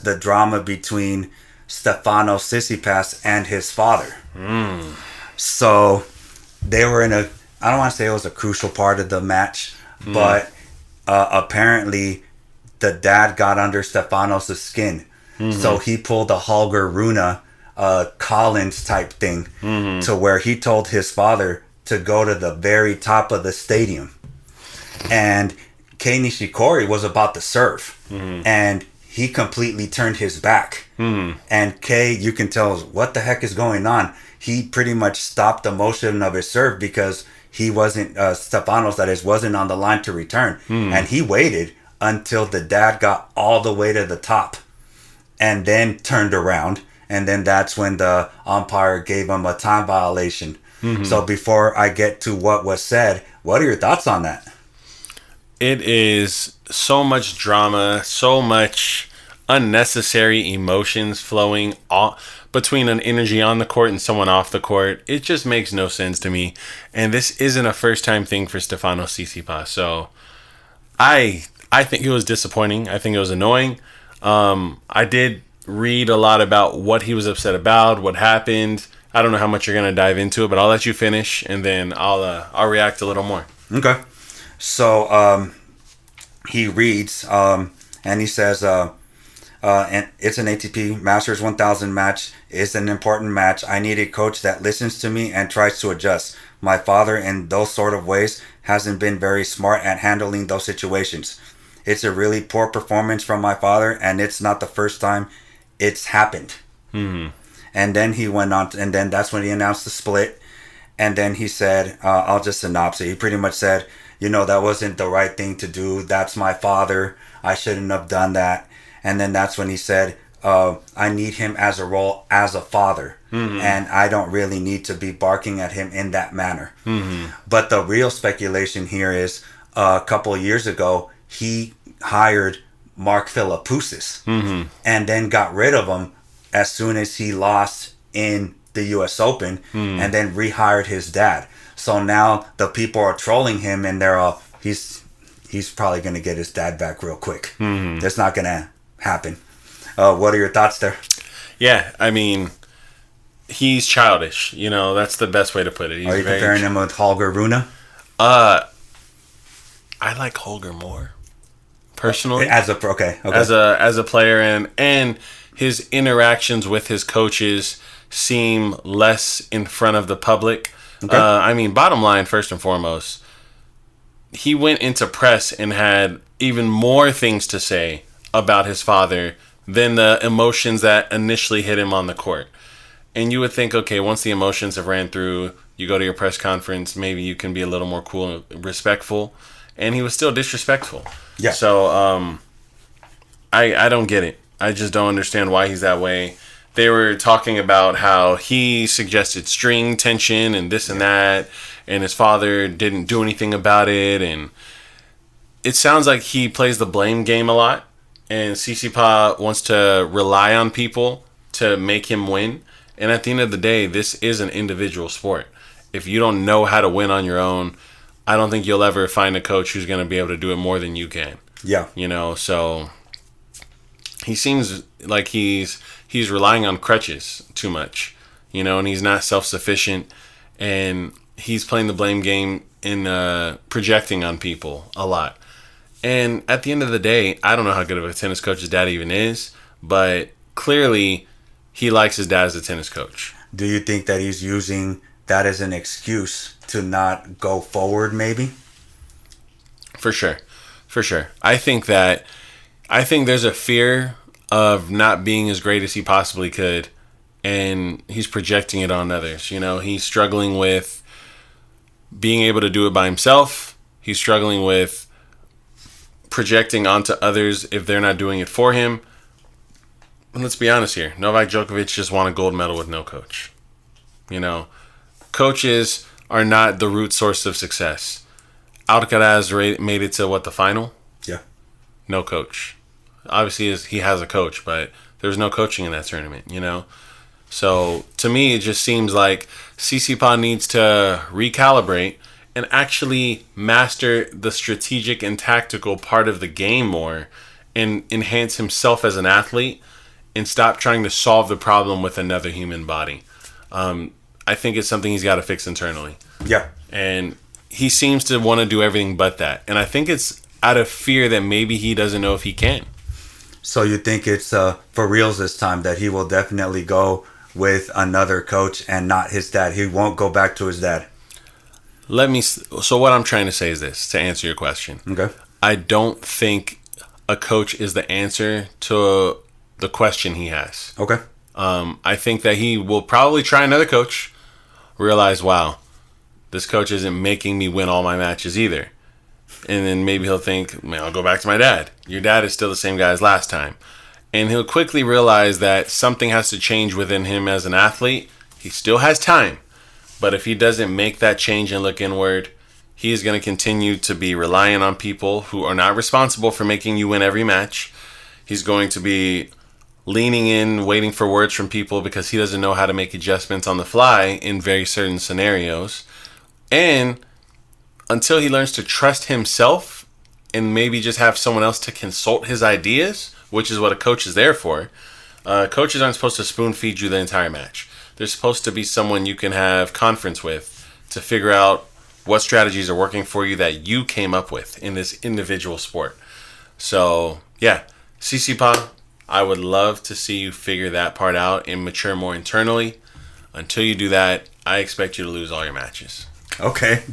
the drama between Stefanos Tsitsipas and his father. So they were in a, I don't want to say it was a crucial part of the match, but apparently the dad got under Stefanos' skin. So he pulled a Holger Rune Collins type thing to where he told his father to go to the very top of the stadium. And Kei Nishikori was about to serve. And he completely turned his back. And Kei, you can tell, what the heck is going on? He pretty much stopped the motion of his serve because he wasn't, Stefanos, that is, wasn't on the line to return. And he waited until the dad got all the way to the top and then turned around. And then that's when the umpire gave him a time violation. So before I get to what was said, what are your thoughts on that? It is so much drama, so much unnecessary emotions flowing between an energy on the court and someone off the court. It just makes no sense to me. And this isn't a first-time thing for Stefanos Tsitsipas. So I think it was disappointing. I think it was annoying. I did read a lot about what he was upset about, what happened. I don't know how much you're going to dive into it, but I'll let you finish, and then I'll react a little more. Okay. So he reads, and he says, and it's an ATP Masters 1000 match. It's an important match. I need a coach that listens to me and tries to adjust. My father, in those sort of ways, hasn't been very smart at handling those situations. It's a really poor performance from my father, and it's not the first time it's happened. And then he went on, and then that's when he announced the split. And then he said, I'll just synopsis. He pretty much said, that wasn't the right thing to do. That's my father. I shouldn't have done that. And then that's when he said, I need him as a role as a father. And I don't really need to be barking at him in that manner. But the real speculation here is a couple of years ago, he hired Mark Philippoussis and then got rid of him as soon as he lost in the U.S. Open and then rehired his dad. So now the people are trolling him and they're all, he's probably going to get his dad back real quick. That's not going to happen. What are your thoughts there? Yeah, I mean, he's childish. That's the best way to put it. Are you comparing him with Holger Rune? I like Holger more, personally. As a player, and his interactions with his coaches seem less in front of the public. I mean, bottom line, first and foremost, he went into press and had even more things to say about his father than the emotions that initially hit him on the court. And you would think, okay, once the emotions have ran through, you go to your press conference, maybe you can be a little more cool and respectful. And he was still disrespectful. Yeah. So I don't get it. I just don't understand why he's that way. They were talking about how he suggested string tension and this and that, and his father didn't do anything about it. And it sounds like he plays the blame game a lot, and Tsitsipas wants to rely on people to make him win. And at the end of the day, this is an individual sport. If you don't know how to win on your own, I don't think you'll ever find a coach who's going to be able to do it more than you can. Yeah. So he seems like he's relying on crutches too much, and he's not self-sufficient, and he's playing the blame game and projecting on people a lot. And at the end of the day, I don't know how good of a tennis coach his dad even is, but clearly he likes his dad as a tennis coach. Do you think that he's using that as an excuse to not go forward, maybe? For sure. I think there's a fear of not being as great as he possibly could, and he's projecting it on others. He's struggling with being able to do it by himself. He's struggling with projecting onto others if they're not doing it for him. And let's be honest here. Novak Djokovic just won a gold medal with no coach. Coaches are not the root source of success. Alcaraz made it to the final? Yeah. No coach. Obviously, he has a coach, but there was no coaching in that tournament, So, to me, it just seems like Tsitsipas needs to recalibrate and actually master the strategic and tactical part of the game more and enhance himself as an athlete and stop trying to solve the problem with another human body. I think it's something he's got to fix internally. Yeah. And he seems to want to do everything but that. And I think it's out of fear that maybe he doesn't know if he can. So you think it's for reals this time that he will definitely go with another coach and not his dad? He won't go back to his dad. So what I'm trying to say is this, to answer your question. Okay. I don't think a coach is the answer to the question he has. Okay. I think that he will probably try another coach, realize, wow, this coach isn't making me win all my matches either. And then maybe he'll think, man, I'll go back to my dad. Your dad is still the same guy as last time. And he'll quickly realize that something has to change within him as an athlete. He still has time. But if he doesn't make that change and look inward, he is going to continue to be relying on people who are not responsible for making you win every match. He's going to be leaning in, waiting for words from people because he doesn't know how to make adjustments on the fly in very certain scenarios. And until he learns to trust himself and maybe just have someone else to consult his ideas, which is what a coach is there for. Coaches aren't supposed to spoon feed you the entire match. There's supposed to be someone you can have conference with to figure out what strategies are working for you that you came up with in this individual sport. So, yeah, Tsitsipas, I would love to see you figure that part out and mature more internally. Until you do that, I expect you to lose all your matches. Okay.